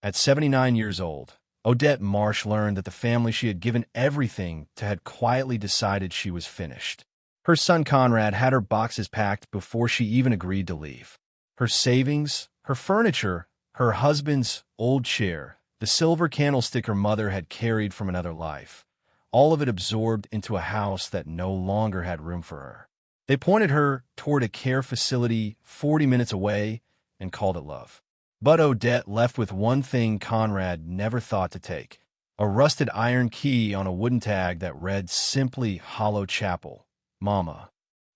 At 79 years old, Odette Marsh learned that the family she had given everything to had quietly decided she was finished. Her son Conrad had her boxes packed before she even agreed to leave. Her savings, her furniture, her husband's old chair, the silver candlestick her mother had carried from another life, all of it absorbed into a house that no longer had room for her. They pointed her toward a care facility 40 minutes away and called it love. But Odette left with one thing Conrad never thought to take: a rusted iron key on a wooden tag that read simply Hollow Chapel, Mama.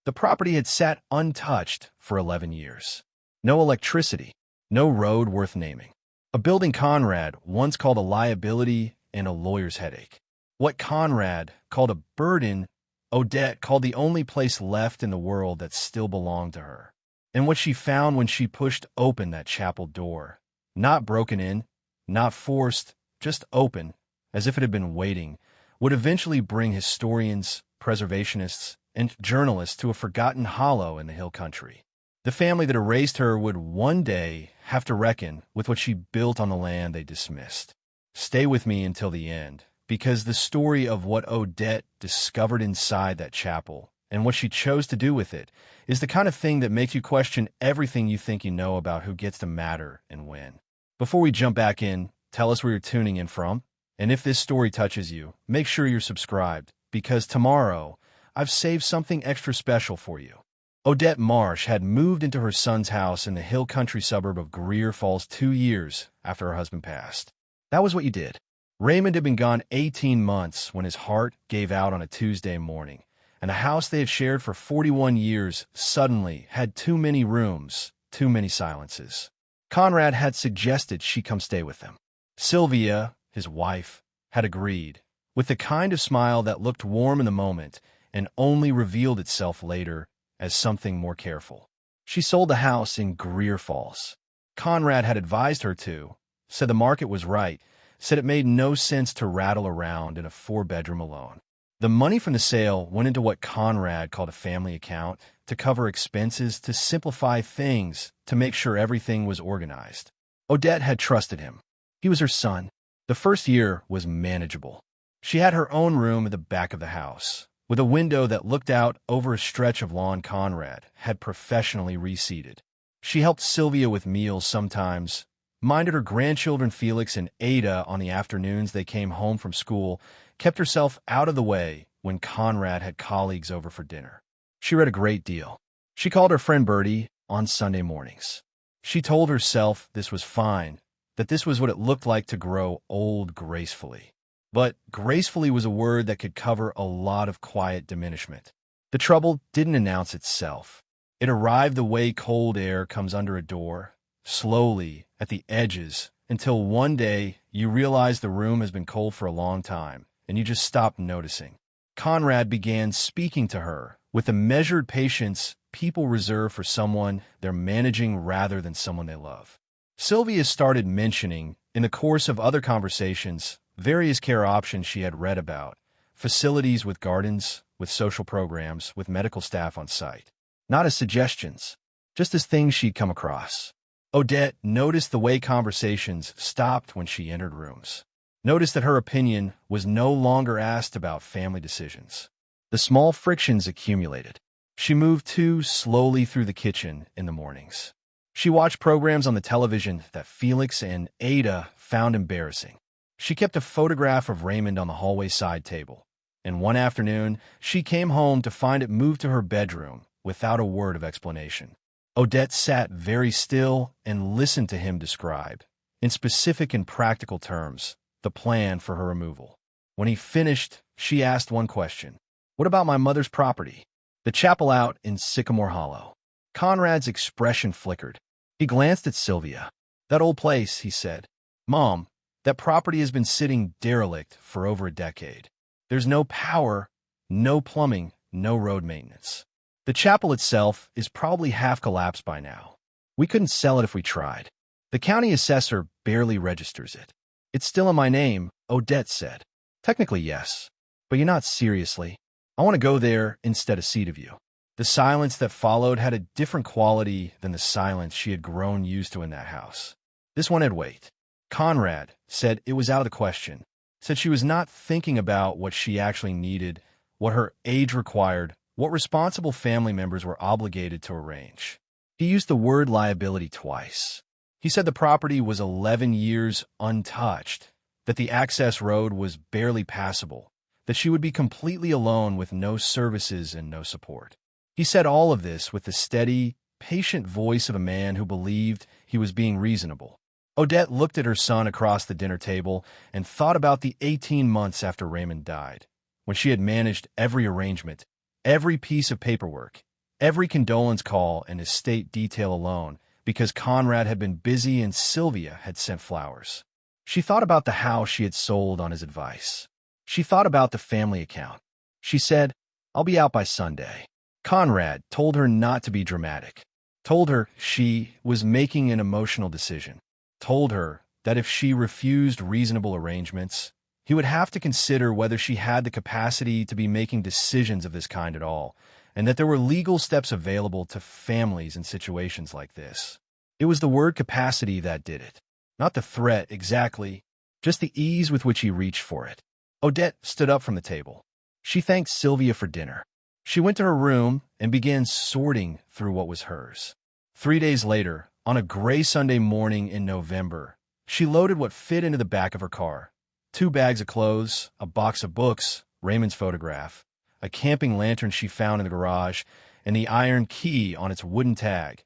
The property had sat untouched for 11 years. No electricity, no road worth naming. A building Conrad once called a liability and a lawyer's headache. What Conrad called a burden, Odette called the only place left in the world that still belonged to her. And what she found when she pushed open that chapel door, not broken in, not forced, just open, as if it had been waiting, would eventually bring historians, preservationists, and journalists to a forgotten hollow in the hill country. The family that erased her would one day have to reckon with what she built on the land they dismissed. Stay with me until the end, because the story of what Odette discovered inside that chapel and what she chose to do with it is the kind of thing that makes you question everything you think you know about who gets to matter and when. Before we jump back in, tell us where you're tuning in from, and if this story touches you, make sure you're subscribed, because tomorrow I've saved something extra special for you. Odette Marsh had moved into her son's house in the hill country suburb of Greer Falls 2 years after her husband passed. That was what you did. Raymond had been gone 18 months when his heart gave out on a Tuesday morning, and the house they had shared for 41 years suddenly had too many rooms, too many silences. Conrad had suggested she come stay with them. Sylvia, his wife, had agreed, with the kind of smile that looked warm in the moment and only revealed itself later as something more careful. She sold the house in Greer Falls. Conrad had advised her to, said the market was right, said it made no sense to rattle around in a 4-bedroom alone. The money from the sale went into what Conrad called a family account to cover expenses, to simplify things, to make sure everything was organized. Odette had trusted him. He was her son. The first year was manageable. She had her own room at the back of the house, with a window that looked out over a stretch of lawn Conrad had professionally reseeded. She helped Sylvia with meals sometimes, minded her grandchildren Felix and Ada on the afternoons they came home from school, kept herself out of the way when Conrad had colleagues over for dinner. She read a great deal. She called her friend Bertie on Sunday mornings. She told herself this was fine, that this was what it looked like to grow old gracefully. But gracefully was a word that could cover a lot of quiet diminishment. The trouble didn't announce itself. It arrived the way cold air comes under a door, slowly, at the edges, until one day you realize the room has been cold for a long time, and you just stop noticing. Conrad began speaking to her with the measured patience people reserve for someone they're managing rather than someone they love. Sylvia started mentioning, in the course of other conversations, various care options she had read about, facilities with gardens, with social programs, with medical staff on site. Not as suggestions, just as things she'd come across. Odette noticed the way conversations stopped when she entered rooms. Noticed that her opinion was no longer asked about family decisions. The small frictions accumulated. She moved too slowly through the kitchen in the mornings. She watched programs on the television that Felix and Ada found embarrassing. She kept a photograph of Raymond on the hallway side table, and one afternoon she came home to find it moved to her bedroom without a word of explanation. Odette sat very still and listened to him describe, in specific and practical terms, the plan for her removal. When he finished, she asked one question: "What about my mother's property?" The chapel out in Sycamore Hollow. Conrad's expression flickered. He glanced at Sylvia. "That old place," he said. "Mom, that property has been sitting derelict for over a decade. There's no power, no plumbing, no road maintenance. The chapel itself is probably half collapsed by now. We couldn't sell it if we tried. The county assessor barely registers it. It's still in my name," Odette said. "Technically, yes, but you're not seriously. I want to go there instead of see of you." The silence that followed had a different quality than the silence she had grown used to in that house. This one had weight. Conrad said it was out of the question, said she was not thinking about what she actually needed, what her age required, what responsible family members were obligated to arrange. He used the word liability twice. He said the property was 11 years untouched, that the access road was barely passable, that she would be completely alone with no services and no support. He said all of this with the steady, patient voice of a man who believed he was being reasonable. Odette looked at her son across the dinner table and thought about the 18 months after Raymond died, when she had managed every arrangement, every piece of paperwork, every condolence call and estate detail alone, because Conrad had been busy and Sylvia had sent flowers. She thought about the house she had sold on his advice. She thought about the family account. She said, "I'll be out by Sunday." Conrad told her not to be dramatic, told her she was making an emotional decision, told her that if she refused reasonable arrangements, he would have to consider whether she had the capacity to be making decisions of this kind at all, and that there were legal steps available to families in situations like this. It was the word capacity that did it. Not the threat exactly, just the ease with which he reached for it. Odette stood up from the table. She thanked Sylvia for dinner. She went to her room and began sorting through what was hers. 3 days later, on a gray Sunday morning in November, she loaded what fit into the back of her car: 2 bags of clothes, a box of books, Raymond's photograph, a camping lantern she found in the garage, and the iron key on its wooden tag,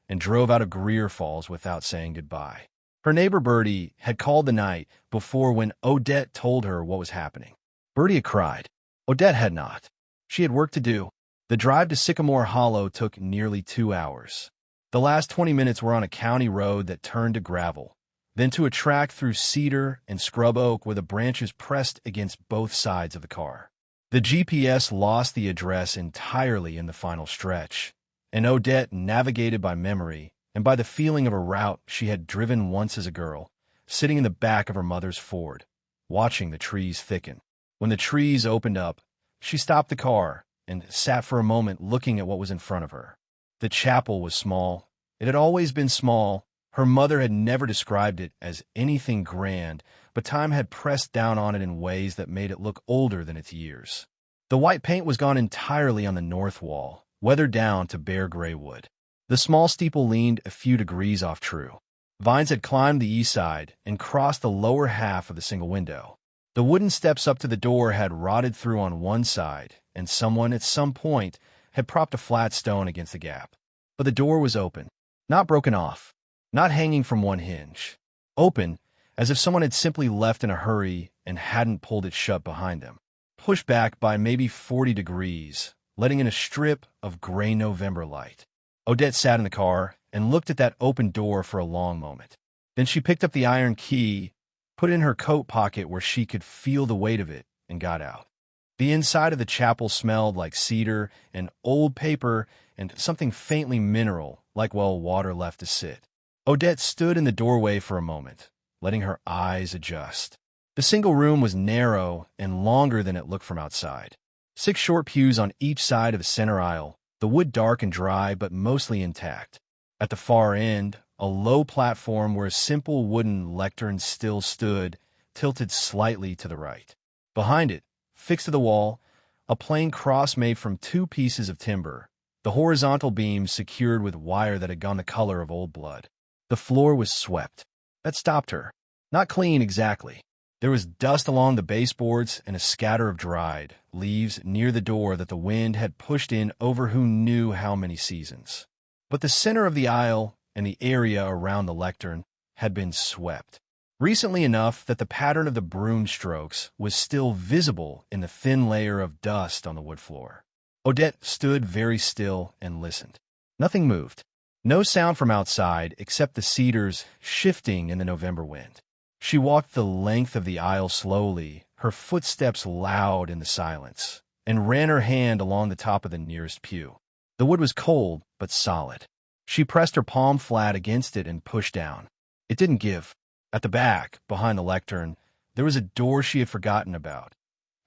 and drove out of Greer Falls without saying goodbye. Her neighbor Bertie had called the night before when Odette told her what was happening. Bertie had cried. Odette had not. She had work to do. The drive to Sycamore Hollow took nearly 2 hours. The last 20 minutes were on a county road that turned to gravel, then to a track through cedar and scrub oak where the branches pressed against both sides of the car. The GPS lost the address entirely in the final stretch, and Odette navigated by memory and by the feeling of a route she had driven once as a girl, sitting in the back of her mother's Ford, watching the trees thicken. When the trees opened up, she stopped the car and sat for a moment looking at what was in front of her. The chapel was small. It had always been small. Her mother had never described it as anything grand, but time had pressed down on it in ways that made it look older than its years. The white paint was gone entirely on the north wall, weathered down to bare gray wood. The small steeple leaned a few degrees off true. Vines had climbed the east side and crossed the lower half of the single window. The wooden steps up to the door had rotted through on one side, and someone at some point had propped a flat stone against the gap. But the door was open, not broken off, not hanging from one hinge. Open, as if someone had simply left in a hurry and hadn't pulled it shut behind them. Pushed back by maybe 40 degrees, letting in a strip of gray November light. Odette sat in the car and looked at that open door for a long moment. Then she picked up the iron key, put it in her coat pocket where she could feel the weight of it, and got out. The inside of the chapel smelled like cedar and old paper and something faintly mineral, like, well, water left to sit. Odette stood in the doorway for a moment, letting her eyes adjust. The single room was narrow and longer than it looked from outside. 6 short pews on each side of the center aisle, the wood dark and dry but mostly intact. At the far end, a low platform where a simple wooden lectern still stood, tilted slightly to the right. Behind it, fixed to the wall, a plain cross made from 2 pieces of timber, the horizontal beams secured with wire that had gone the color of old blood. The floor was swept. That stopped her. Not clean exactly. There was dust along the baseboards and a scatter of dried leaves near the door that the wind had pushed in over who knew how many seasons. But the center of the aisle and the area around the lectern had been swept. Recently enough that the pattern of the broom strokes was still visible in the thin layer of dust on the wood floor. Odette stood very still and listened. Nothing moved. No sound from outside except the cedars shifting in the November wind. She walked the length of the aisle slowly, her footsteps loud in the silence, and ran her hand along the top of the nearest pew. The wood was cold but solid. She pressed her palm flat against it and pushed down. It didn't give. At the back, behind the lectern, there was a door she had forgotten about.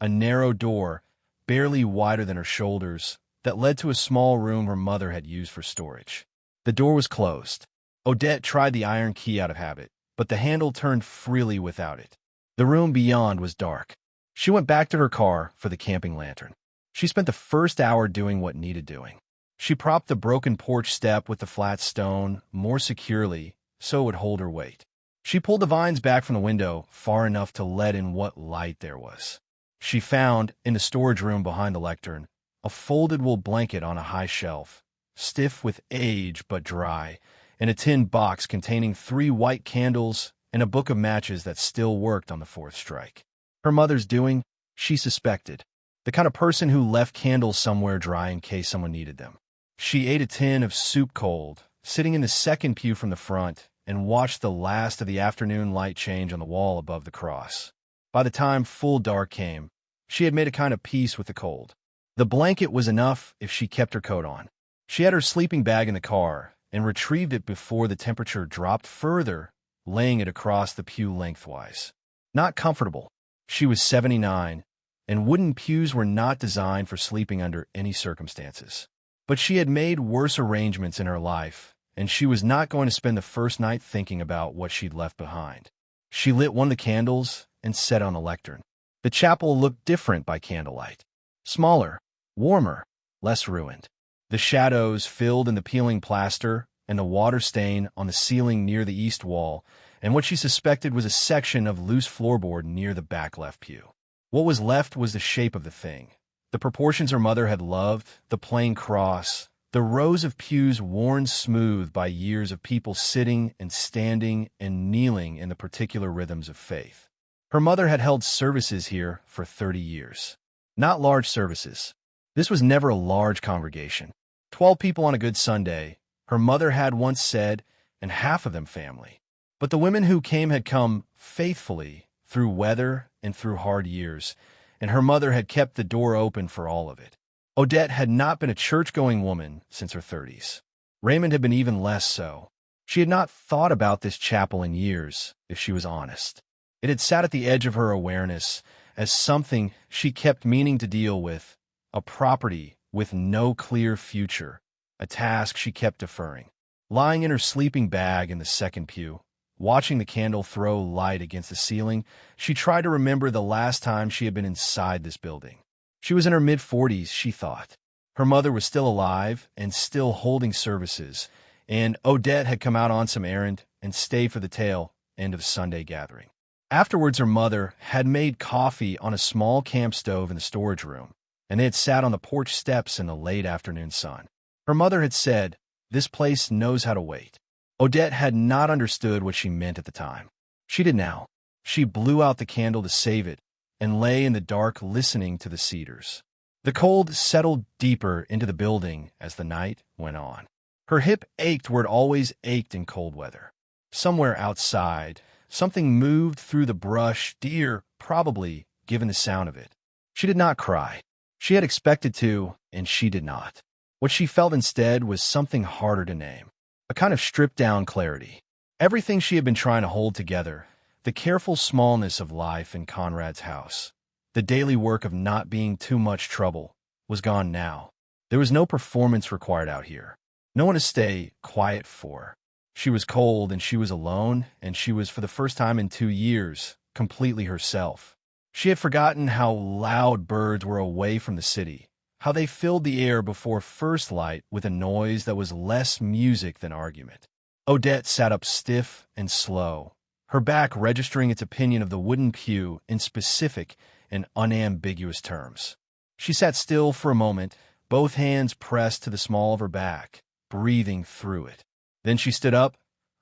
A narrow door, barely wider than her shoulders, that led to a small room her mother had used for storage. The door was closed. Odette tried the iron key out of habit, but the handle turned freely without it. The room beyond was dark. She went back to her car for the camping lantern. She spent the first hour doing what needed doing. She propped the broken porch step with the flat stone more securely so it would hold her weight. She pulled the vines back from the window far enough to let in what light there was. She found, in the storage room behind the lectern, a folded wool blanket on a high shelf, stiff with age but dry, and a tin box containing 3 white candles and a book of matches that still worked on the 4th strike. Her mother's doing, she suspected, the kind of person who left candles somewhere dry in case someone needed them. She ate a tin of soup cold, sitting in the second pew from the front, and watched the last of the afternoon light change on the wall above the cross. By the time full dark came, she had made a kind of peace with the cold. The blanket was enough if she kept her coat on. She had her sleeping bag in the car and retrieved it before the temperature dropped further, laying it across the pew lengthwise. Not comfortable. She was 79, and wooden pews were not designed for sleeping under any circumstances. But she had made worse arrangements in her life, and she was not going to spend the first night thinking about what she'd left behind. She lit one of the candles and set on the lectern. The chapel looked different by candlelight. Smaller, warmer, less ruined. The shadows filled in the peeling plaster and the water stain on the ceiling near the east wall, and what she suspected was a section of loose floorboard near the back left pew. What was left was the shape of the thing, the proportions her mother had loved, the plain cross, the rows of pews worn smooth by years of people sitting and standing and kneeling in the particular rhythms of faith. Her mother had held services here for 30 years. Not large services. This was never a large congregation. 12 people on a good Sunday, her mother had once said, and half of them family. But the women who came had come faithfully through weather and through hard years, and her mother had kept the door open for all of it. Odette had not been a church-going woman since her 30s. Raymond had been even less so. She had not thought about this chapel in years, if she was honest. It had sat at the edge of her awareness as something she kept meaning to deal with, a property with no clear future, a task she kept deferring. Lying in her sleeping bag in the second pew, watching the candle throw light against the ceiling, she tried to remember the last time she had been inside this building. She was in her mid-40s, she thought. Her mother was still alive and still holding services, and Odette had come out on some errand and stayed for the tail end of Sunday gathering. Afterwards, her mother had made coffee on a small camp stove in the storage room, and they had sat on the porch steps in the late afternoon sun. Her mother had said, "This place knows how to wait." Odette had not understood what she meant at the time. She did now. She blew out the candle to save it and lay in the dark listening to the cedars. The cold settled deeper into the building as the night went on. Her hip ached where it always ached in cold weather. Somewhere outside, something moved through the brush, deer, probably, given the sound of it. She did not cry. She had expected to, and she did not. What she felt instead was something harder to name, a kind of stripped-down clarity. Everything she had been trying to hold together, the careful smallness of life in Conrad's house, the daily work of not being too much trouble, was gone now. There was no performance required out here. No one to stay quiet for. She was cold, and she was alone, and she was, for the first time in 2 years, completely herself. She had forgotten how loud birds were away from the city, how they filled the air before first light with a noise that was less music than argument. Odette sat up stiff and slow, her back registering its opinion of the wooden pew in specific and unambiguous terms. She sat still for a moment, both hands pressed to the small of her back, breathing through it. Then she stood up,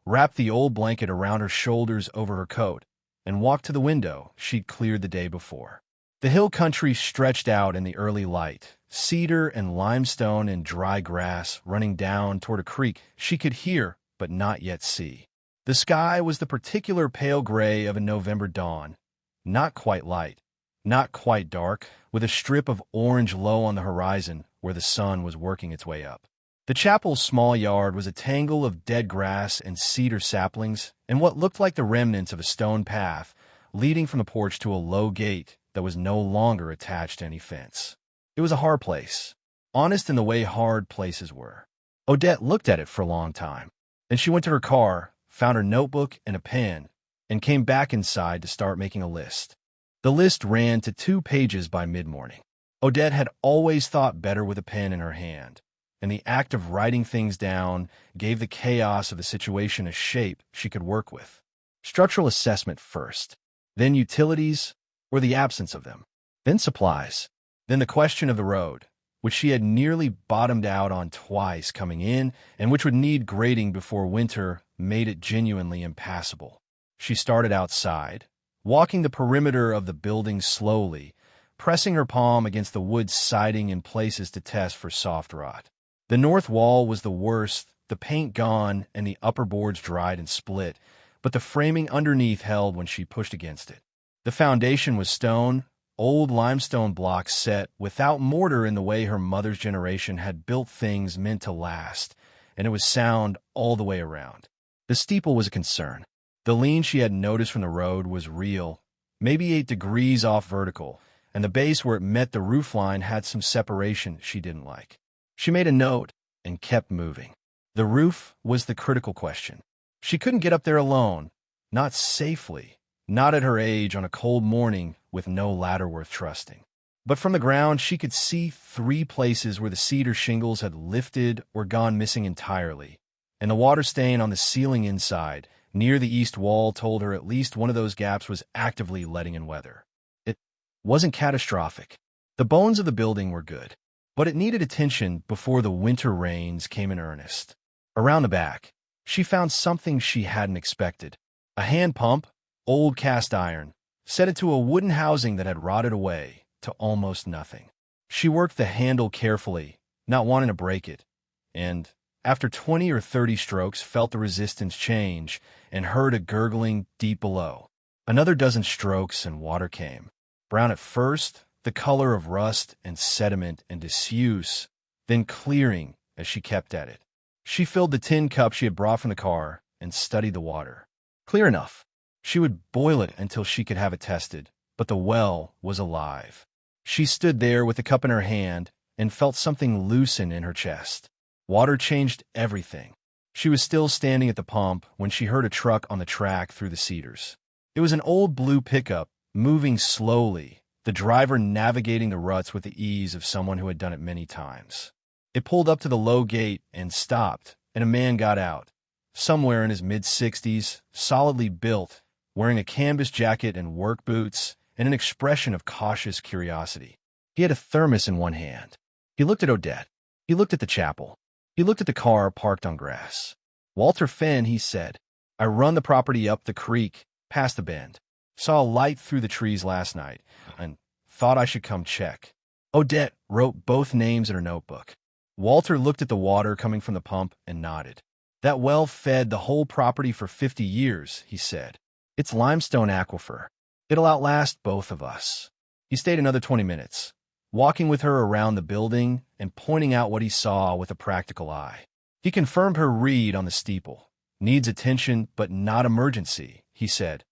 wrapped the old blanket around her shoulders over her coat, and walked to the window she'd cleared the day before. The hill country stretched out in the early light, cedar and limestone and dry grass running down toward a creek she could hear but not yet see. The sky was the particular pale gray of a November dawn, not quite light, not quite dark, with a strip of orange low on the horizon where the sun was working its way up. The chapel's small yard was a tangle of dead grass and cedar saplings and what looked like the remnants of a stone path leading from the porch to a low gate that was no longer attached to any fence. It was a hard place, honest in the way hard places were. Odette looked at it for a long time. Then she went to her car, found her notebook and a pen, and came back inside to start making a list. The list ran to 2 pages by mid-morning. Odette had always thought better with a pen in her hand, and the act of writing things down gave the chaos of the situation a shape she could work with. Structural assessment first, then utilities, or the absence of them, then supplies, then the question of the road, which she had nearly bottomed out on twice coming in and which would need grading before winter made it genuinely impassable. She started outside, walking the perimeter of the building slowly, pressing her palm against the wood siding in places to test for soft rot. The north wall was the worst, the paint gone and the upper boards dried and split, but the framing underneath held when she pushed against it. The foundation was stone, old limestone blocks set without mortar in the way her mother's generation had built things meant to last, and it was sound all the way around. The steeple was a concern. The lean she had noticed from the road was real, maybe 8 degrees off vertical, and the base where it met the roofline had some separation she didn't like. She made a note and kept moving. The roof was the critical question. She couldn't get up there alone, not safely, not at her age on a cold morning with no ladder worth trusting. But from the ground, she could see 3 places where the cedar shingles had lifted or gone missing entirely, and the water stain on the ceiling inside, near the east wall, told her at least one of those gaps was actively letting in weather. It wasn't catastrophic. The bones of the building were good, but it needed attention before the winter rains came in earnest. Around the back, she found something she hadn't expected. A hand pump, old cast iron, set it to a wooden housing that had rotted away to almost nothing. She worked the handle carefully, not wanting to break it, and, after 20 or 30 strokes, felt the resistance change and heard a gurgling deep below. Another dozen strokes and water came. Brown at first, the color of rust and sediment and disuse, then clearing as she kept at it. She filled the tin cup she had brought from the car and studied the water. Clear enough. She would boil it until she could have it tested, but the well was alive. She stood there with the cup in her hand and felt something loosen in her chest. Water changed everything. She was still standing at the pump when she heard a truck on the track through the cedars. It was an old blue pickup, moving slowly, the driver navigating the ruts with the ease of someone who had done it many times. It pulled up to the low gate and stopped, and a man got out, somewhere in his mid-60s, solidly built, wearing a canvas jacket and work boots, and an expression of cautious curiosity. He had a thermos in one hand. He looked at Odette. He looked at the chapel. He looked at the car parked on grass. "Walter Finn," he said. "I run the property up the creek, past the bend. Saw a light through the trees last night, and thought I should come check." Odette wrote both names in her notebook. Walter looked at the water coming from the pump and nodded. "That well fed the whole property for 50 years, he said. "It's limestone aquifer. It'll outlast both of us." He stayed another 20 minutes, walking with her around the building and pointing out what he saw with a practical eye. He confirmed her read on the steeple. "Needs attention, but not emergency," he said,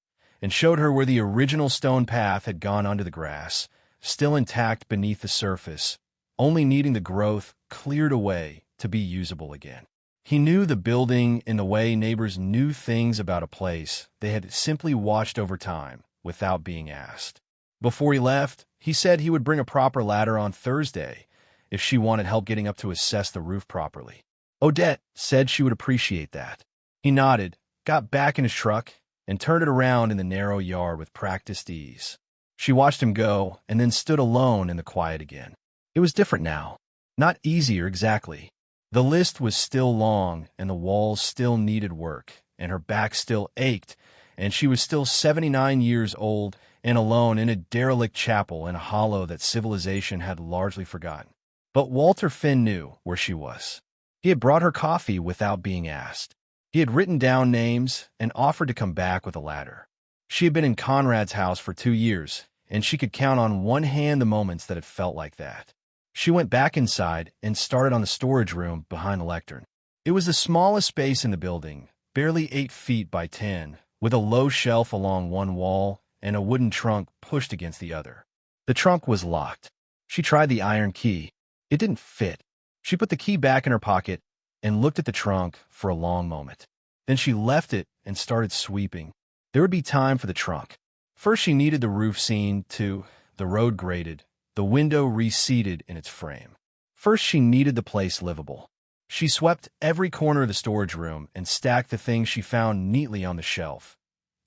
and showed her where the original stone path had gone under the grass, still intact beneath the surface, only needing the growth cleared away to be usable again. He knew the building in the way neighbors knew things about a place they had simply watched over time without being asked. Before he left, he said he would bring a proper ladder on Thursday if she wanted help getting up to assess the roof properly. Odette said she would appreciate that. He nodded, got back in his truck, and turned it around in the narrow yard with practiced ease. She watched him go and then stood alone in the quiet again. It was different now. Not easier exactly. The list was still long, and the walls still needed work, and her back still ached, and she was still 79 years old and alone in a derelict chapel in a hollow that civilization had largely forgotten. But Walter Finn knew where she was. He had brought her coffee without being asked. He had written down names and offered to come back with a ladder. She had been in Conrad's house for 2 years, and she could count on one hand the moments that had felt like that. She went back inside and started on the storage room behind the lectern. It was the smallest space in the building, barely 8 feet by 10, with a low shelf along one wall and a wooden trunk pushed against the other. The trunk was locked. She tried the iron key. It didn't fit. She put the key back in her pocket and looked at the trunk for a long moment. Then she left it and started sweeping. There would be time for the trunk. First, she needed the roof seen to, the road graded, the window reseated in its frame. First, she needed the place livable. She swept every corner of the storage room and stacked the things she found neatly on the shelf.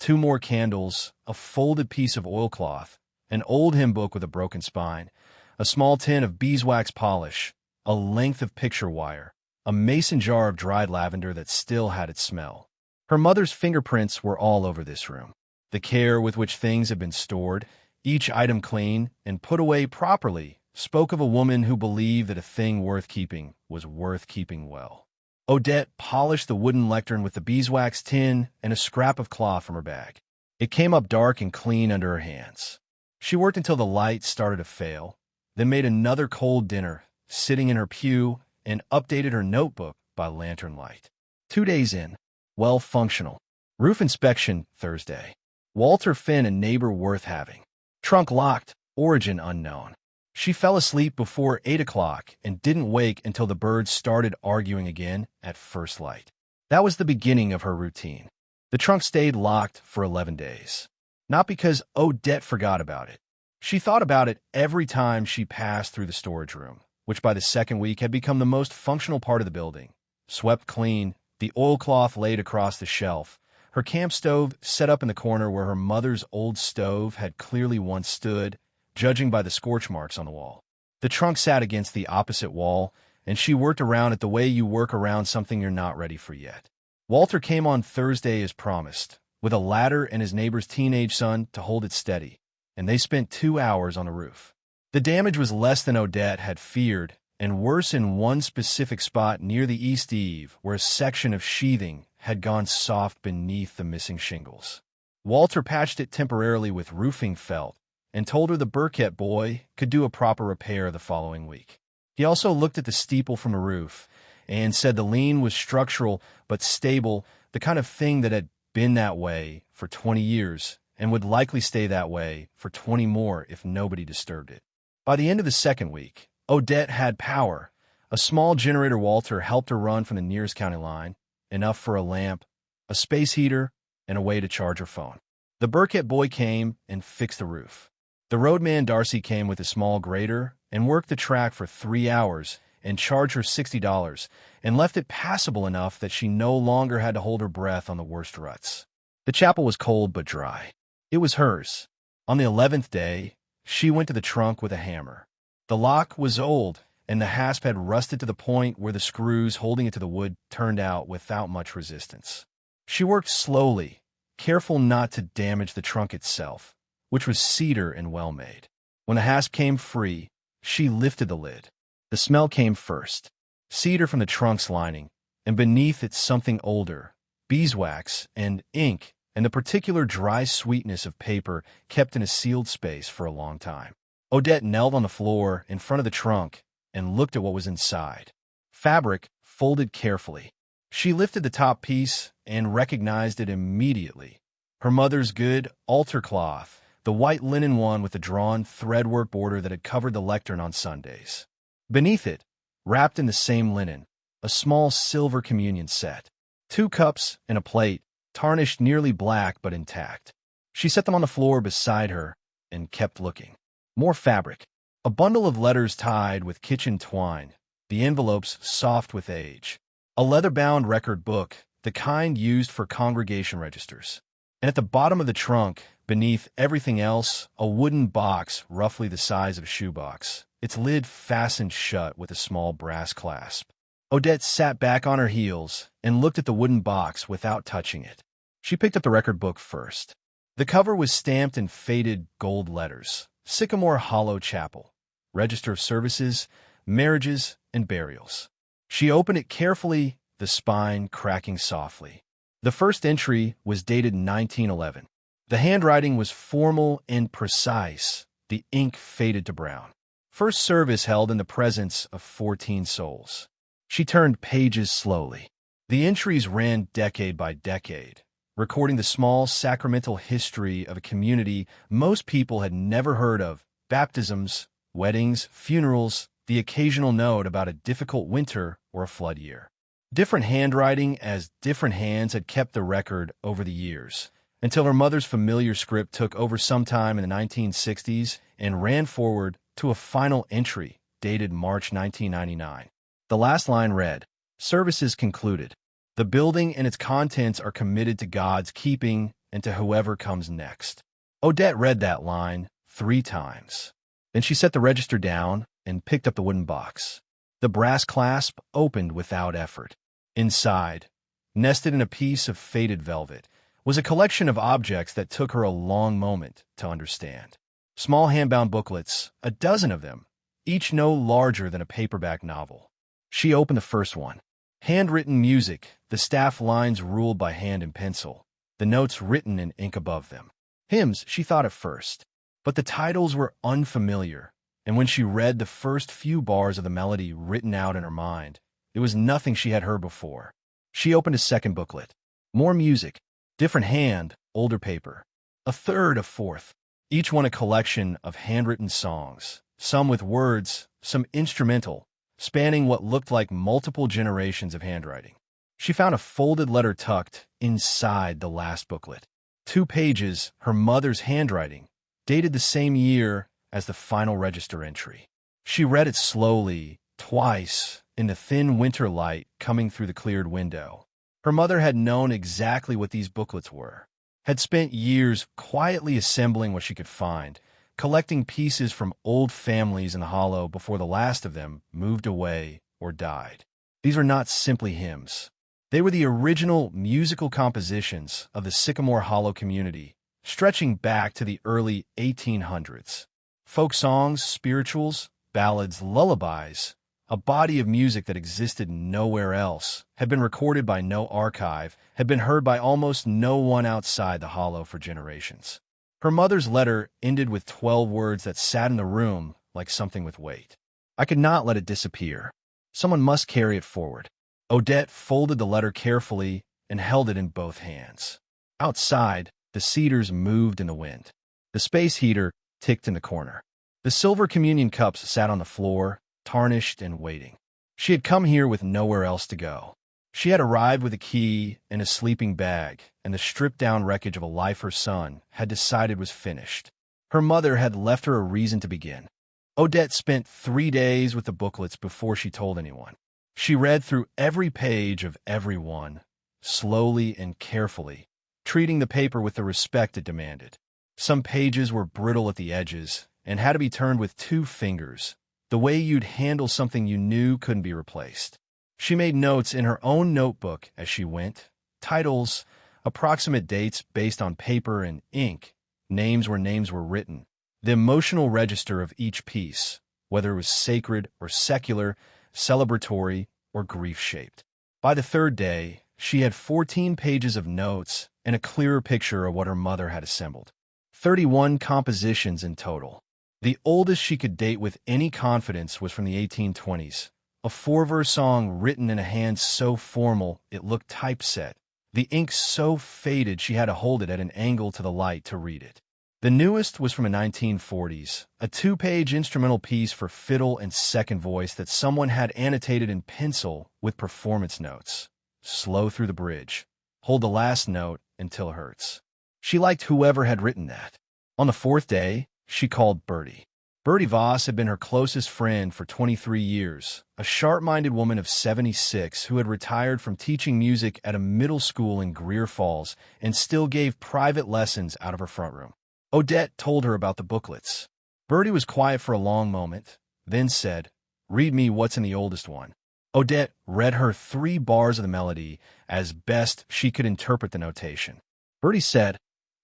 2 more candles, a folded piece of oilcloth, an old hymn book with a broken spine, a small tin of beeswax polish, a length of picture wire, a mason jar of dried lavender that still had its smell. Her mother's fingerprints were all over this room. The care with which things had been stored, each item clean and put away properly, spoke of a woman who believed that a thing worth keeping was worth keeping well. Odette polished the wooden lectern with the beeswax tin and a scrap of cloth from her bag. It came up dark and clean under her hands. She worked until the light started to fail, then made another cold dinner, sitting in her pew, and updated her notebook by lantern light. 2 days in, well functional. Roof inspection Thursday. Walter Finn, a neighbor worth having. Trunk locked, origin unknown. She fell asleep before 8 o'clock and didn't wake until the birds started arguing again at first light. That was the beginning of her routine. The trunk stayed locked for 11 days. Not because Odette forgot about it. She thought about it every time she passed through the storage room, which by the second week had become the most functional part of the building. Swept clean, the oilcloth laid across the shelf, her camp stove set up in the corner where her mother's old stove had clearly once stood, judging by the scorch marks on the wall. The trunk sat against the opposite wall, and she worked around it the way you work around something you're not ready for yet. Walter came on Thursday as promised, with a ladder and his neighbor's teenage son to hold it steady, and they spent 2 hours on the roof. The damage was less than Odette had feared, and worse in one specific spot near the east eave, where a section of sheathing had gone soft beneath the missing shingles. Walter patched it temporarily with roofing felt, and told her the Burkett boy could do a proper repair the following week. He also looked at the steeple from the roof and said the lean was structural but stable, the kind of thing that had been that way for 20 years and would likely stay that way for 20 more if nobody disturbed it. By the end of the second week, Odette had power. A small generator Walter helped her run from the nearest county line, enough for a lamp, a space heater, and a way to charge her phone. The Burkett boy came and fixed the roof. The roadman Darcy came with a small grader and worked the track for 3 hours and charged her $60 and left it passable enough that she no longer had to hold her breath on the worst ruts. The chapel was cold but dry. It was hers. On the 11th day, she went to the trunk with a hammer. The lock was old, and the hasp had rusted to the point where the screws holding it to the wood turned out without much resistance. She worked slowly, careful not to damage the trunk itself, which was cedar and well-made. When the hasp came free, she lifted the lid. The smell came first, cedar from the trunk's lining, and beneath it something older, beeswax and ink, and the particular dry sweetness of paper kept in a sealed space for a long time. Odette knelt on the floor in front of the trunk and looked at what was inside. Fabric folded carefully. She lifted the top piece and recognized it immediately. Her mother's good altar cloth, the white linen one with the drawn threadwork border that had covered the lectern on Sundays. Beneath it, wrapped in the same linen, a small silver communion set. 2 cups and a plate, tarnished nearly black but intact. She set them on the floor beside her and kept looking. More fabric. A bundle of letters tied with kitchen twine, the envelopes soft with age. A leather-bound record book, the kind used for congregation registers. And at the bottom of the trunk, beneath everything else, a wooden box roughly the size of a shoebox, its lid fastened shut with a small brass clasp. Odette sat back on her heels and looked at the wooden box without touching it. She picked up the record book first. The cover was stamped in faded gold letters. Sycamore Hollow Chapel. Register of Services, Marriages, and Burials. She opened it carefully, the spine cracking softly. The first entry was dated 1911. The handwriting was formal and precise. The ink faded to brown. First service held in the presence of 14 souls. She turned pages slowly. The entries ran decade by decade, recording the small sacramental history of a community most people had never heard of: baptisms, weddings, funerals, the occasional note about a difficult winter or a flood year. Different handwriting as different hands had kept the record over the years, until her mother's familiar script took over sometime in the 1960s and ran forward to a final entry dated March 1999. The last line read, "Services concluded. The building and its contents are committed to God's keeping and to whoever comes next." Odette read that line 3 times. Then she set the register down and picked up the wooden box. The brass clasp opened without effort. Inside, nested in a piece of faded velvet, was a collection of objects that took her a long moment to understand. Small hand-bound booklets, a dozen of them, each no larger than a paperback novel. She opened the first one. Handwritten music, the staff lines ruled by hand and pencil, the notes written in ink above them. Hymns, she thought at first, but the titles were unfamiliar, and when she read the first few bars of the melody written out in her mind, it was nothing she had heard before. She opened a second booklet. More music, different hand, older paper. A third, a fourth, each one a collection of handwritten songs, some with words, some instrumental, spanning what looked like multiple generations of handwriting. She found a folded letter tucked inside the last booklet. 2 pages, her mother's handwriting, dated the same year as the final register entry. She read it slowly, twice, in the thin winter light coming through the cleared window. Her mother had known exactly what these booklets were, had spent years quietly assembling what she could find, collecting pieces from old families in the Hollow before the last of them moved away or died. These were not simply hymns. They were the original musical compositions of the Sycamore Hollow community, stretching back to the early 1800s. Folk songs, spirituals, ballads, lullabies, a body of music that existed nowhere else, had been recorded by no archive, had been heard by almost no one outside the Hollow for generations. Her mother's letter ended with 12 words that sat in the room like something with weight. I could not let it disappear. Someone must carry it forward. Odette folded the letter carefully and held it in both hands. Outside, the cedars moved in the wind. The space heater ticked in the corner. The silver communion cups sat on the floor, tarnished and waiting. She had come here with nowhere else to go. She had arrived with a key and a sleeping bag, and the stripped-down wreckage of a life her son had decided was finished. Her mother had left her a reason to begin. Odette spent 3 days with the booklets before she told anyone. She read through every page of every one, slowly and carefully, treating the paper with the respect it demanded. Some pages were brittle at the edges and had to be turned with 2 fingers, the way you'd handle something you knew couldn't be replaced. She made notes in her own notebook as she went, titles, approximate dates based on paper and ink, names where names were written, the emotional register of each piece, whether it was sacred or secular, celebratory or grief-shaped. By the 3rd day, she had 14 pages of notes and a clearer picture of what her mother had assembled. 31 compositions in total. The oldest she could date with any confidence was from the 1820s, a 4-verse song written in a hand so formal it looked typeset, the ink so faded she had to hold it at an angle to the light to read it. The newest was from the 1940s, a 2-page instrumental piece for fiddle and second voice that someone had annotated in pencil with performance notes. Slow through the bridge. Hold the last note until it hurts. She liked whoever had written that. On the 4th day, she called Bertie. Bertie Voss had been her closest friend for 23 years, a sharp-minded woman of 76 who had retired from teaching music at a middle school in Greer Falls and still gave private lessons out of her front room. Odette told her about the booklets. Bertie was quiet for a long moment, then said, "Read me what's in the oldest one." Odette read her 3 bars of the melody as best she could interpret the notation. Bertie said,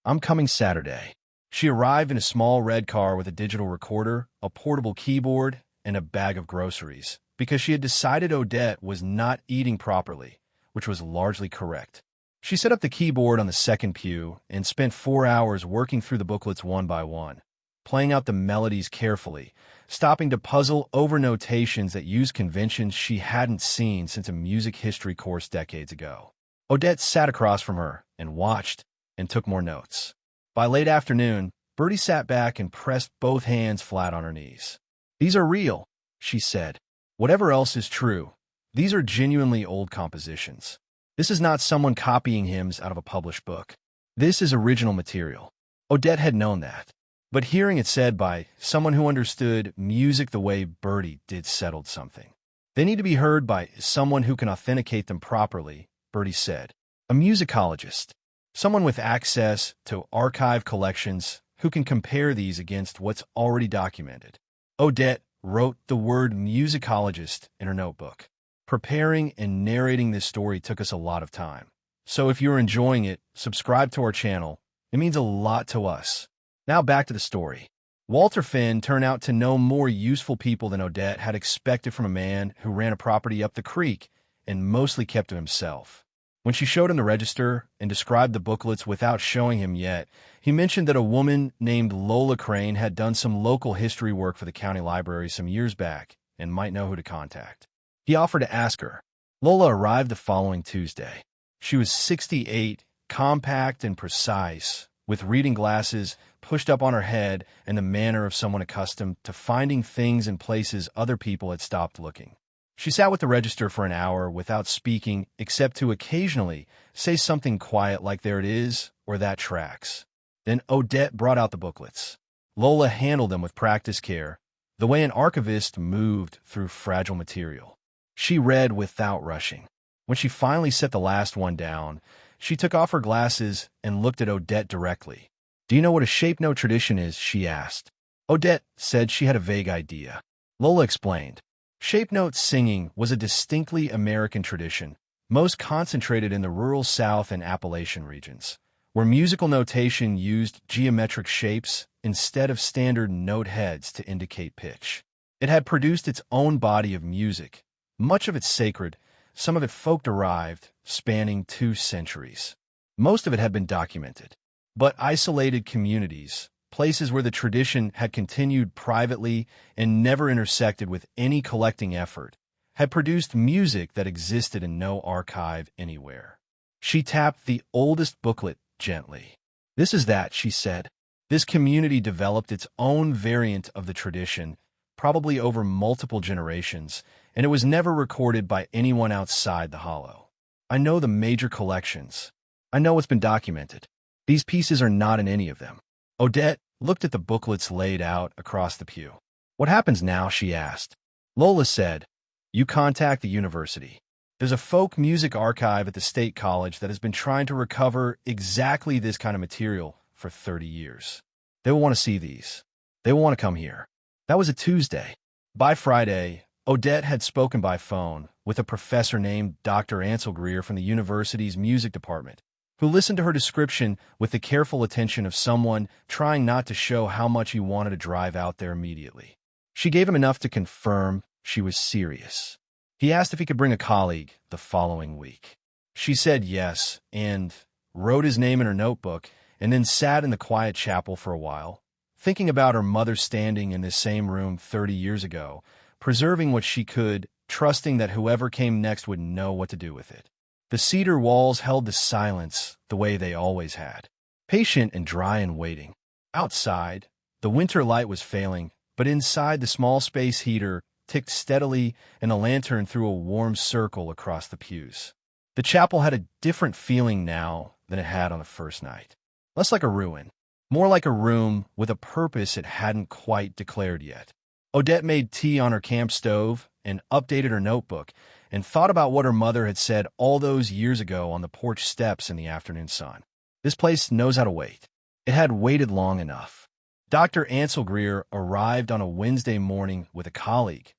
"I'm coming Saturday." She arrived in a small red car with a digital recorder, a portable keyboard, and a bag of groceries, because she had decided Odette was not eating properly, which was largely correct. She set up the keyboard on the second pew and spent 4 hours working through the booklets one by one, playing out the melodies carefully, stopping to puzzle over notations that used conventions she hadn't seen since a music history course decades ago. Odette sat across from her and watched and took more notes. By late afternoon, Bertie sat back and pressed both hands flat on her knees. "These are real," she said. "Whatever else is true, These are genuinely old compositions. This is not someone copying hymns out of a published book. This is original material. Odette had known that. But hearing it said by someone who understood music the way Bertie did settled something. They need to be heard by someone who can authenticate them properly, Bertie said. A musicologist. Someone with access to archive collections who can compare these against what's already documented. Odette wrote the word musicologist in her notebook. Preparing and narrating this story took us a lot of time. So if you're enjoying it, subscribe to our channel. It means a lot to us. Now back to the story. Walter Finn turned out to know more useful people than Odette had expected from a man who ran a property up the creek and mostly kept to himself. When she showed him the register and described the booklets without showing him yet, he mentioned that a woman named Lola Crane had done some local history work for the county library some years back and might know who to contact. He offered to ask her. Lola arrived the following Tuesday. She was 68, compact and precise, with reading glasses pushed up on her head and the manner of someone accustomed to finding things in places other people had stopped looking. She sat with the register for an hour without speaking except to occasionally say something quiet like "there it is" or "that tracks." Then Odette brought out the booklets. Lola handled them with practiced care, the way an archivist moved through fragile material. She read without rushing. When she finally set the last one down, she took off her glasses and looked at Odette directly. "Do you know what a shape note tradition is?" she asked. Odette said she had a vague idea. Lola explained. Shape note singing was a distinctly American tradition, most concentrated in the rural South and Appalachian regions, where musical notation used geometric shapes instead of standard note heads to indicate pitch. It had produced its own body of music, much of it sacred, some of it folk-derived, spanning 2 centuries. Most of it had been documented. But isolated communities, places where the tradition had continued privately and never intersected with any collecting effort, had produced music that existed in no archive anywhere. She tapped the oldest booklet gently. "This is that," she said. This community developed its own variant of the tradition, probably over multiple generations, and it was never recorded by anyone outside the Hollow. I know the major collections. I know what's been documented. These pieces are not in any of them. Odette looked at the booklets laid out across the pew. "What happens now?" she asked. Lola said, "You contact the university. There's a folk music archive at the State College that has been trying to recover exactly this kind of material for 30 years. They will want to see these. They will want to come here." That was a Tuesday. By Friday, Odette had spoken by phone with a professor named Dr. Ansel Greer from the university's music department, who listened to her description with the careful attention of someone trying not to show how much he wanted to drive out there immediately. She gave him enough to confirm she was serious. He asked if he could bring a colleague the following week. She said yes and wrote his name in her notebook and then sat in the quiet chapel for a while, thinking about her mother standing in this same room 30 years ago, preserving what she could, trusting that whoever came next would know what to do with it. The cedar walls held the silence the way they always had, patient and dry and waiting. Outside, the winter light was failing, but inside the small space heater ticked steadily and a lantern threw a warm circle across the pews. The chapel had a different feeling now than it had on the first night. Less like a ruin, more like a room with a purpose it hadn't quite declared yet. Odette made tea on her camp stove and updated her notebook and thought about what her mother had said all those years ago on the porch steps in the afternoon sun. This place knows how to wait. It had waited long enough. Dr. Ansel Greer arrived on a Wednesday morning with a colleague,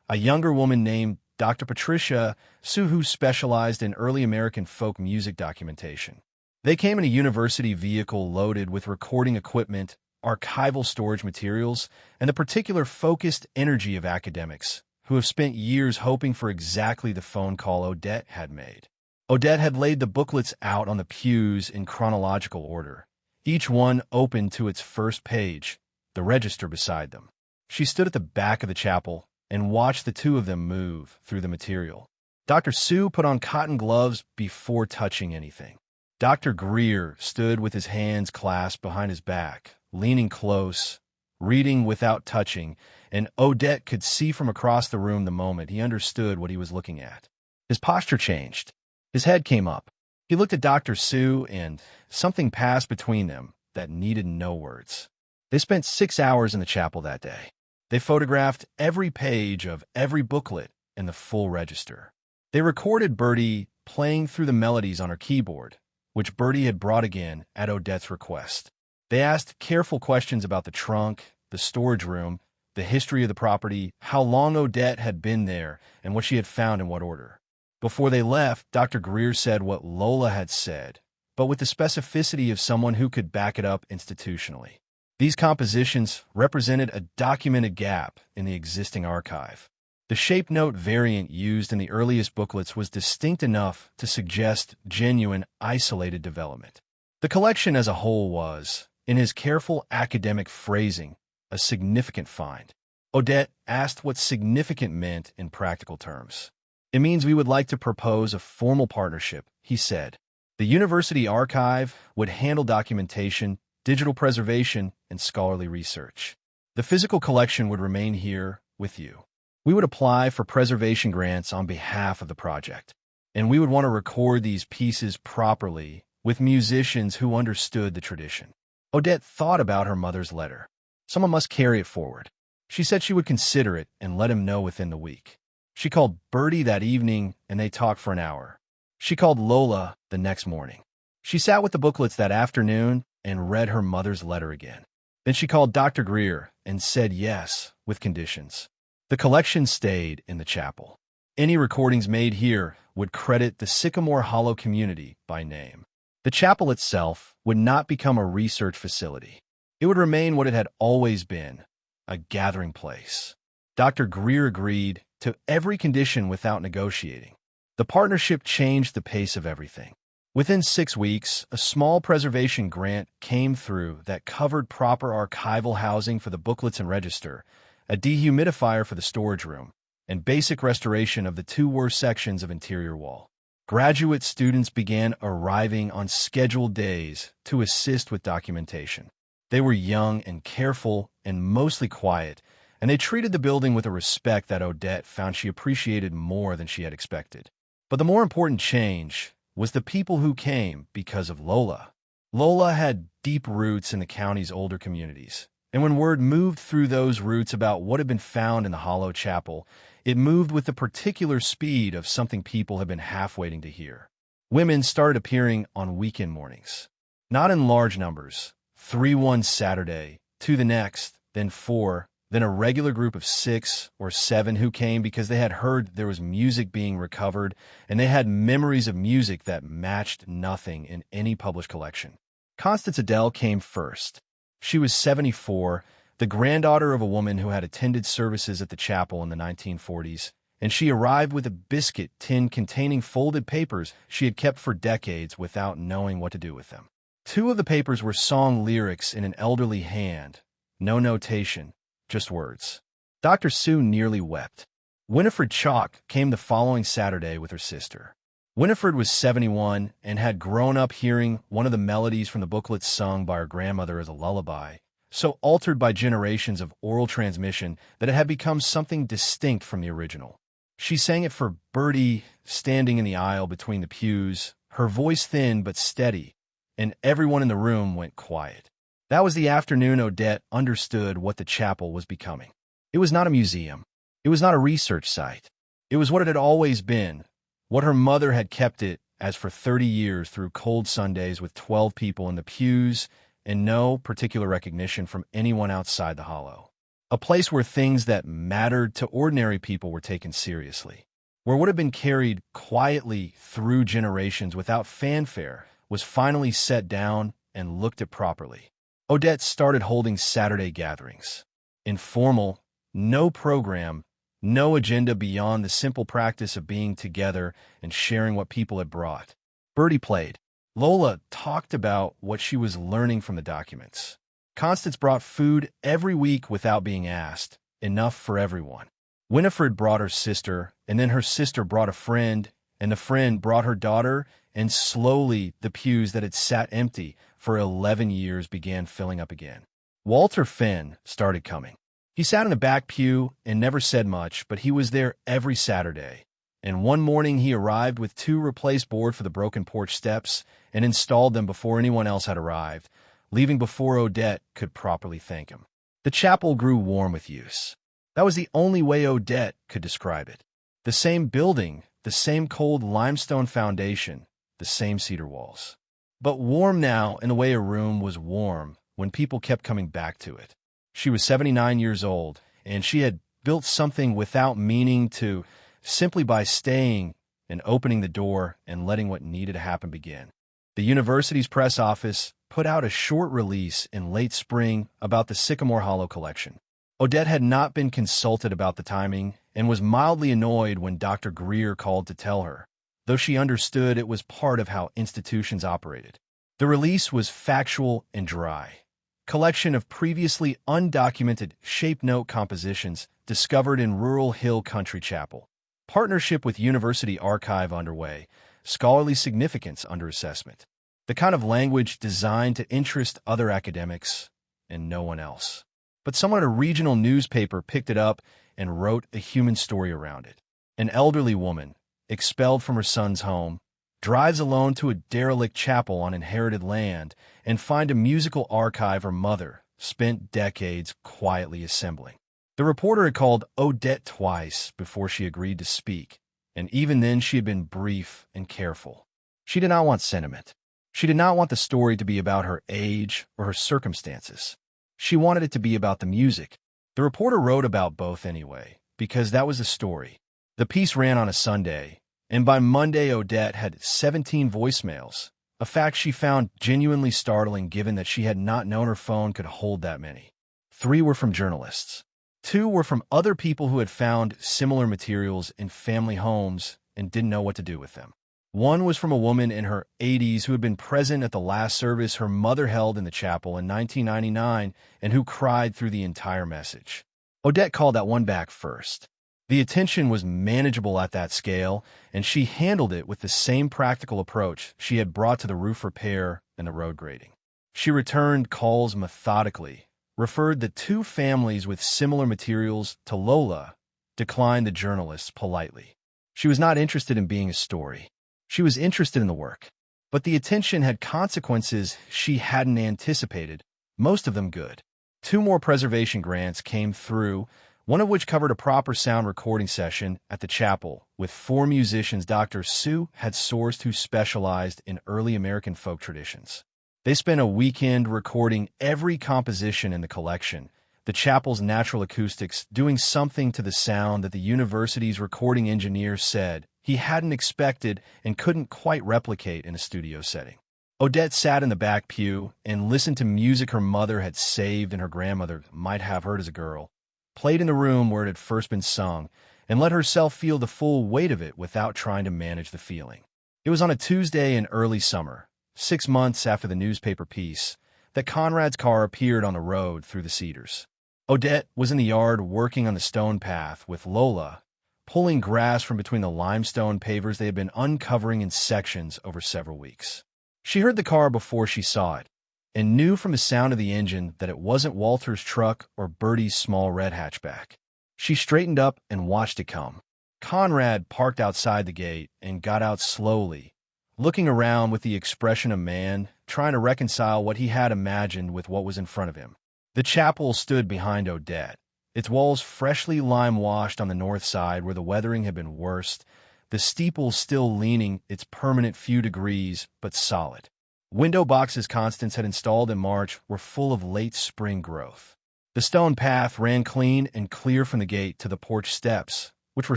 a younger woman named Dr. Patricia Sue, who specialized in early American folk music documentation. They came in a university vehicle loaded with recording equipment, archival storage materials, and the particular focused energy of academics who have spent years hoping for exactly the phone call Odette had made. Odette had laid the booklets out on the pews in chronological order, each one open to its first page, the register beside them. She stood at the back of the chapel and watched the two of them move through the material. Dr. Sue put on cotton gloves before touching anything. Dr. Greer stood with his hands clasped behind his back, leaning close, reading without touching, and Odette could see from across the room the moment he understood what he was looking at. His posture changed. His head came up. He looked at Dr. Sue, and something passed between them that needed no words. They spent 6 hours in the chapel that day. They photographed every page of every booklet and the full register. They recorded Bertie playing through the melodies on her keyboard, which Bertie had brought again at Odette's request. They asked careful questions about the trunk, the storage room, the history of the property, how long Odette had been there, and what she had found in what order. Before they left, Dr. Greer said what Lola had said, but with the specificity of someone who could back it up institutionally. These compositions represented a documented gap in the existing archive. The shape note variant used in the earliest booklets was distinct enough to suggest genuine, isolated development. The collection as a whole was, in his careful academic phrasing, a significant find. Odette asked what significant meant in practical terms. "It means we would like to propose a formal partnership," he said. "The university archive would handle documentation, digital preservation, and scholarly research. The physical collection would remain here with you. We would apply for preservation grants on behalf of the project, and we would want to record these pieces properly with musicians who understood the tradition." Odette thought about her mother's letter. Someone must carry it forward. She said she would consider it and let him know within the week. She called Bertie that evening, and they talked for an hour. She called Lola the next morning. She sat with the booklets that afternoon and read her mother's letter again. Then she called Dr. Greer and said yes, with conditions. The collection stayed in the chapel. Any recordings made here would credit the Sycamore Hollow community by name. The chapel itself would not become a research facility. It would remain what it had always been, a gathering place. Dr. Greer agreed to every condition without negotiating. The partnership changed the pace of everything. Within 6 weeks, a small preservation grant came through that covered proper archival housing for the booklets and register, a dehumidifier for the storage room, and basic restoration of the 2 worst sections of interior wall. Graduate students began arriving on scheduled days to assist with documentation. They were young and careful and mostly quiet, and they treated the building with a respect that Odette found she appreciated more than she had expected. But the more important change was the people who came because of Lola. Lola had deep roots in the county's older communities, and when word moved through those roots about what had been found in the Hollow Chapel, it moved with the particular speed of something people had been half waiting to hear. Women started appearing on weekend mornings. Not in large numbers, 3 one Saturday, 2 the next, then 4, then a regular group of 6 or 7 who came because they had heard there was music being recovered, and they had memories of music that matched nothing in any published collection. Constance Adele came first. She was 74, the granddaughter of a woman who had attended services at the chapel in the 1940s, and she arrived with a biscuit tin containing folded papers she had kept for decades without knowing what to do with them. 2 of the papers were song lyrics in an elderly hand, no notation, just words. Dr. Sue nearly wept. Winifred Chalk came the following Saturday with her sister. Winifred was 71 and had grown up hearing one of the melodies from the booklets sung by her grandmother as a lullaby, so altered by generations of oral transmission that it had become something distinct from the original. She sang it for Bertie, standing in the aisle between the pews, her voice thin but steady, and everyone in the room went quiet. That was the afternoon Odette understood what the chapel was becoming. It was not a museum. It was not a research site. It was what it had always been, what her mother had kept it as for 30 years through cold Sundays with 12 people in the pews and no particular recognition from anyone outside the Hollow. A place where things that mattered to ordinary people were taken seriously, where what had been carried quietly through generations without fanfare was finally set down and looked at properly. Odette started holding Saturday gatherings. Informal, no program, no agenda beyond the simple practice of being together and sharing what people had brought. Bertie played. Lola talked about what she was learning from the documents. Constance brought food every week without being asked, enough for everyone. Winifred brought her sister, and then her sister brought a friend, and the friend brought her daughter, and slowly the pews that had sat empty for 11 years began filling up again. Walter Finn started coming. He sat in the back pew and never said much, but he was there every Saturday. And one morning he arrived with 2 replaced boards for the broken porch steps and installed them before anyone else had arrived, leaving before Odette could properly thank him. The chapel grew warm with use. That was the only way Odette could describe it. The same building, the same cold limestone foundation, the same cedar walls. But warm now in the way a room was warm when people kept coming back to it. She was 79 years old, and she had built something without meaning to, simply by staying and opening the door and letting what needed to happen begin. The university's press office put out a short release in late spring about the Sycamore Hollow collection. Odette had not been consulted about the timing and was mildly annoyed when Dr. Greer called to tell her, though she understood it was part of how institutions operated. The release was factual and dry. Collection of previously undocumented shape note compositions discovered in rural hill country chapel. Partnership with University Archive underway. Scholarly significance under assessment. The kind of language designed to interest other academics and no one else. But someone at a regional newspaper picked it up and wrote a human story around it. An elderly woman, expelled from her son's home, drives alone to a derelict chapel on inherited land and finds a musical archive her mother spent decades quietly assembling. The reporter had called Odette twice before she agreed to speak, and even then she had been brief and careful. She did not want sentiment. She did not want the story to be about her age or her circumstances. She wanted it to be about the music. The reporter wrote about both anyway, because that was the story. The piece ran on a Sunday, and by Monday Odette had 17 voicemails, a fact she found genuinely startling given that she had not known her phone could hold that many. 3 were from journalists. 2 were from other people who had found similar materials in family homes and didn't know what to do with them. 1 was from a woman in her 80s who had been present at the last service her mother held in the chapel in 1999 and who cried through the entire message. Odette called that one back first. The attention was manageable at that scale, and she handled it with the same practical approach she had brought to the roof repair and the road grading. She returned calls methodically, referred the 2 families with similar materials to Lola, declined the journalists politely. She was not interested in being a story. She was interested in the work. But the attention had consequences she hadn't anticipated, most of them good. 2 more preservation grants came through, one of which covered a proper sound recording session at the chapel with 4 musicians Dr. Sue had sourced who specialized in early American folk traditions. They spent a weekend recording every composition in the collection, the chapel's natural acoustics doing something to the sound that the university's recording engineer said he hadn't expected and couldn't quite replicate in a studio setting. Odette sat in the back pew and listened to music her mother had saved and her grandmother might have heard as a girl, played in the room where it had first been sung, and let herself feel the full weight of it without trying to manage the feeling. It was on a Tuesday in early summer, 6 months after the newspaper piece, that Conrad's car appeared on the road through the cedars. Odette was in the yard working on the stone path with Lola, pulling grass from between the limestone pavers they had been uncovering in sections over several weeks. She heard the car before she saw it, and knew from the sound of the engine that it wasn't Walter's truck or Bertie's small red hatchback. She straightened up and watched it come. Conrad parked outside the gate and got out slowly, looking around with the expression of a man trying to reconcile what he had imagined with what was in front of him. The chapel stood behind Odette, its walls freshly lime-washed on the north side where the weathering had been worst, the steeple still leaning its permanent few degrees, but solid. Window boxes Constance had installed in March were full of late spring growth. The stone path ran clean and clear from the gate to the porch steps, which were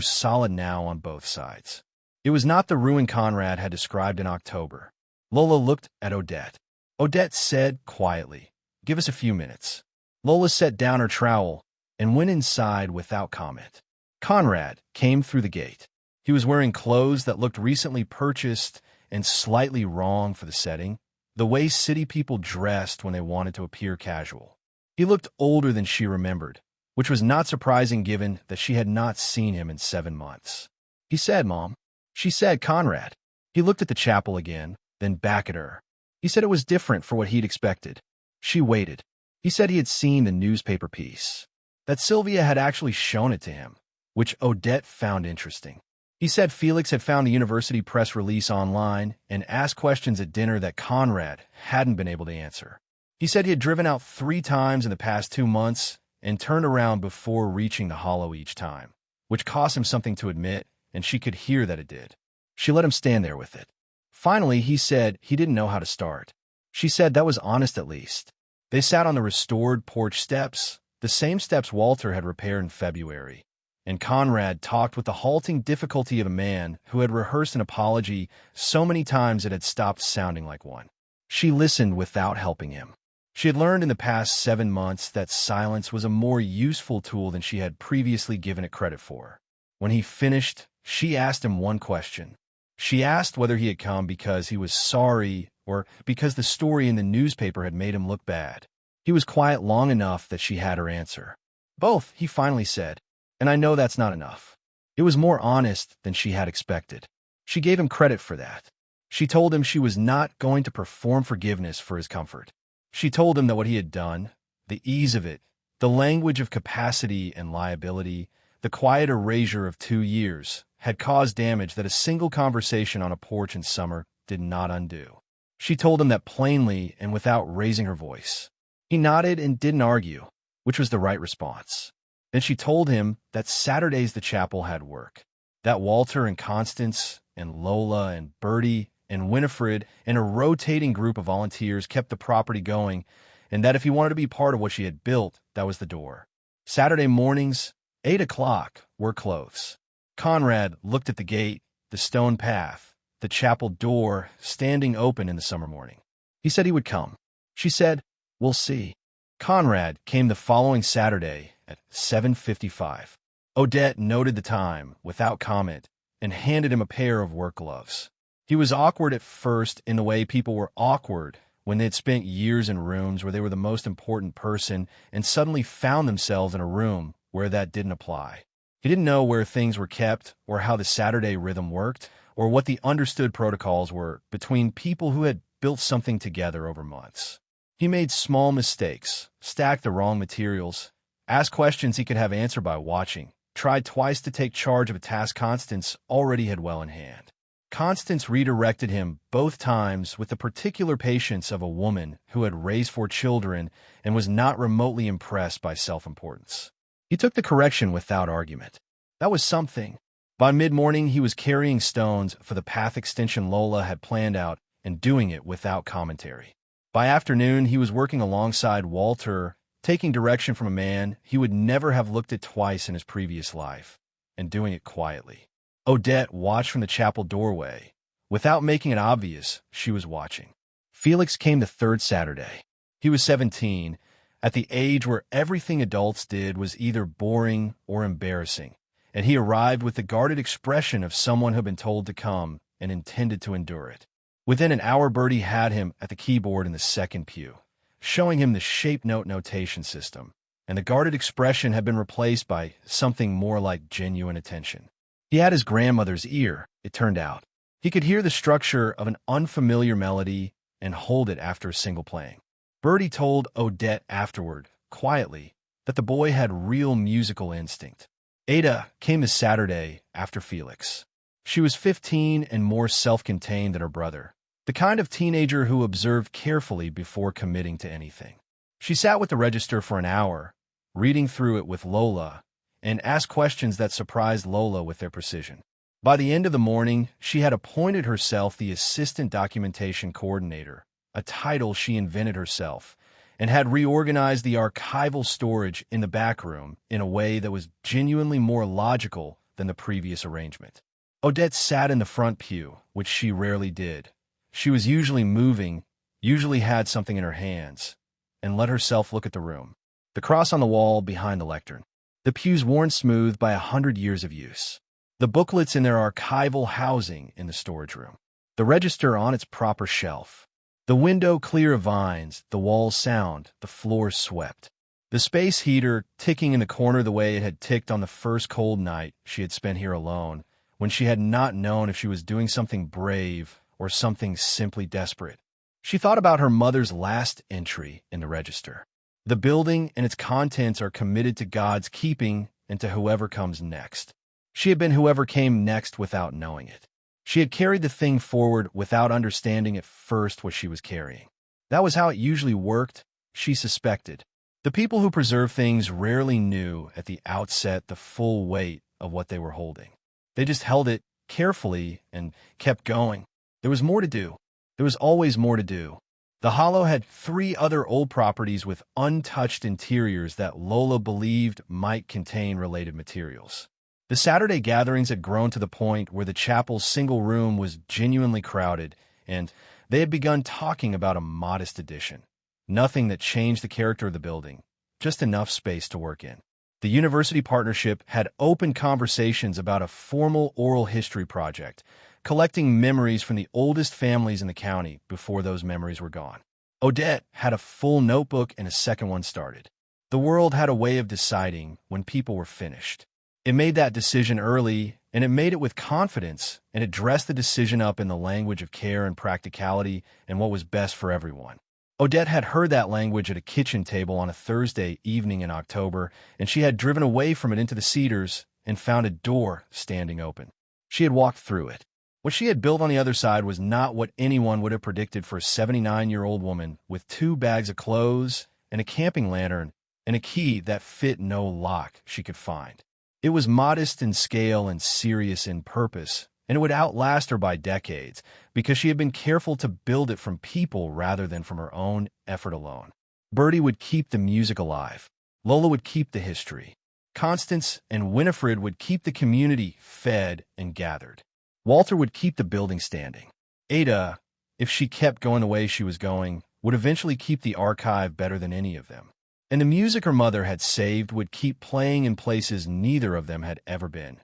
solid now on both sides. It was not the ruin Conrad had described in October. Lola looked at Odette. Odette said quietly, "Give us a few minutes." Lola set down her trowel and went inside without comment. Conrad came through the gate. He was wearing clothes that looked recently purchased and slightly wrong for the setting, the way city people dressed when they wanted to appear casual. He looked older than she remembered, which was not surprising given that she had not seen him in 7 months. He said, "Mom." She said, "Conrad." He looked at the chapel again, then back at her. He said it was different for what he'd expected. She waited. He said he had seen the newspaper piece, that Sylvia had actually shown it to him, which Odette found interesting. He said Felix had found the university press release online and asked questions at dinner that Conrad hadn't been able to answer. He said he had driven out 3 times in the past 2 months and turned around before reaching the hollow each time, which cost him something to admit, and she could hear that it did. She let him stand there with it. Finally, he said he didn't know how to start. She said that was honest at least. They sat on the restored porch steps, the same steps Walter had repaired in February, and Conrad talked with the halting difficulty of a man who had rehearsed an apology so many times it had stopped sounding like one. She listened without helping him. She had learned in the past 7 months that silence was a more useful tool than she had previously given it credit for. When he finished, she asked him one question. She asked whether he had come because he was sorry or because the story in the newspaper had made him look bad. He was quiet long enough that she had her answer. Both, he finally said, and I know that's not enough. It was more honest than she had expected. She gave him credit for that. She told him she was not going to perform forgiveness for his comfort. She told him that what he had done, the ease of it, the language of capacity and liability, the quiet erasure of 2 years, had caused damage that a single conversation on a porch in summer did not undo. She told him that plainly and without raising her voice. He nodded and didn't argue, which was the right response. Then she told him that Saturdays the chapel had work, that Walter and Constance and Lola and Bertie and Winifred and a rotating group of volunteers kept the property going, and that if he wanted to be part of what she had built, that was the door. Saturday mornings, 8 o'clock, were close. Conrad looked at the gate, the stone path, the chapel door standing open in the summer morning. He said he would come. She said, "We'll see." Conrad came the following Saturday at 7:55. Odette noted the time without comment and handed him a pair of work gloves. He was awkward at first in the way people were awkward when they had spent years in rooms where they were the most important person and suddenly found themselves in a room where that didn't apply. He didn't know where things were kept or how the Saturday rhythm worked or what the understood protocols were between people who had built something together over months. He made small mistakes, stacked the wrong materials, asked questions he could have answered by watching, tried twice to take charge of a task Constance already had well in hand. Constance redirected him both times with the particular patience of a woman who had raised 4 children and was not remotely impressed by self-importance. He took the correction without argument. That was something. By mid-morning, he was carrying stones for the path extension Lola had planned out and doing it without commentary. By afternoon, he was working alongside Walter, taking direction from a man he would never have looked at twice in his previous life, and doing it quietly. Odette watched from the chapel doorway. Without making it obvious, she was watching. Felix came the 3rd Saturday. He was 17, at the age where everything adults did was either boring or embarrassing, and he arrived with the guarded expression of someone who had been told to come and intended to endure it. Within an hour, Bertie had him at the keyboard in the second pew, showing him the shape note notation system, and the guarded expression had been replaced by something more like genuine attention. He had his grandmother's ear, it turned out. He could hear the structure of an unfamiliar melody and hold it after a single playing. Bertie told Odette afterward, quietly, that the boy had real musical instinct. Ada came this Saturday after Felix. She was 15 and more self-contained than her brother, the kind of teenager who observed carefully before committing to anything. She sat with the register for an hour, reading through it with Lola, and asked questions that surprised Lola with their precision. By the end of the morning, she had appointed herself the Assistant Documentation Coordinator, a title she invented herself, and had reorganized the archival storage in the back room in a way that was genuinely more logical than the previous arrangement. Odette sat in the front pew, which she rarely did. She was usually moving, usually had something in her hands, and let herself look at the room. The cross on the wall behind the lectern. The pews worn smooth by 100 years of use. The booklets in their archival housing in the storage room. The register on its proper shelf. The window clear of vines, the walls sound, the floor swept. The space heater ticking in the corner the way it had ticked on the first cold night she had spent here alone, when she had not known if she was doing something brave or something simply desperate. She thought about her mother's last entry in the register. The building and its contents are committed to God's keeping and to whoever comes next. She had been whoever came next without knowing it. She had carried the thing forward without understanding at first what she was carrying. That was how it usually worked, she suspected. The people who preserve things rarely knew at the outset the full weight of what they were holding. They just held it carefully and kept going. There was more to do. There was always more to do. The Hollow had 3 other old properties with untouched interiors that Lola believed might contain related materials. The Saturday gatherings had grown to the point where the chapel's single room was genuinely crowded, and they had begun talking about a modest addition. Nothing that changed the character of the building, just enough space to work in. The university partnership had open conversations about a formal oral history project, collecting memories from the oldest families in the county before those memories were gone. Odette had a full notebook and a second one started. The world had a way of deciding when people were finished. It made that decision early, and it made it with confidence, and it dressed the decision up in the language of care and practicality and what was best for everyone. Odette had heard that language at a kitchen table on a Thursday evening in October, and she had driven away from it into the cedars and found a door standing open. She had walked through it. What she had built on the other side was not what anyone would have predicted for a 79-year-old woman with 2 bags of clothes and a camping lantern and a key that fit no lock she could find. It was modest in scale and serious in purpose, and it would outlast her by decades because she had been careful to build it from people rather than from her own effort alone. Bertie would keep the music alive. Lola would keep the history. Constance and Winifred would keep the community fed and gathered. Walter would keep the building standing. Ada, if she kept going the way she was going, would eventually keep the archive better than any of them. And the music her mother had saved would keep playing in places neither of them had ever been,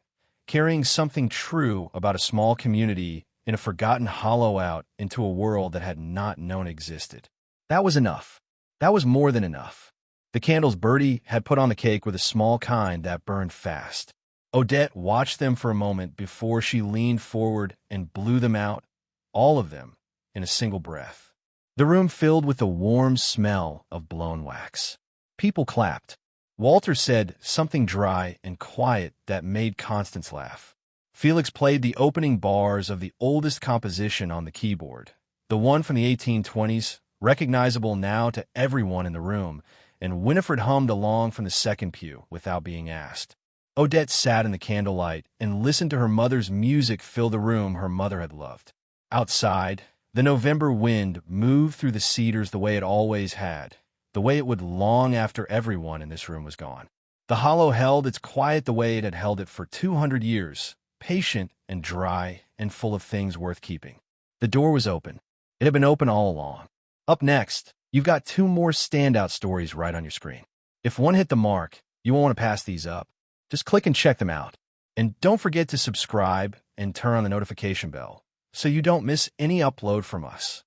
carrying something true about a small community in a forgotten hollow out into a world that had not known existed. That was enough. That was more than enough. The candles Bertie had put on the cake were the small kind that burned fast. Odette watched them for a moment before she leaned forward and blew them out, all of them, in a single breath. The room filled with the warm smell of blown wax. People clapped. Walter said something dry and quiet that made Constance laugh. Felix played the opening bars of the oldest composition on the keyboard, the one from the 1820s, recognizable now to everyone in the room, and Winifred hummed along from the second pew without being asked. Odette sat in the candlelight and listened to her mother's music fill the room her mother had loved. Outside, the November wind moved through the cedars the way it always had, the way it would long after everyone in this room was gone. The hollow held its quiet the way it had held it for 200 years, patient and dry and full of things worth keeping. The door was open. It had been open all along. Up next, you've got 2 more standout stories right on your screen. If one hit the mark, you won't want to pass these up. Just click and check them out. And don't forget to subscribe and turn on the notification bell so you don't miss any upload from us.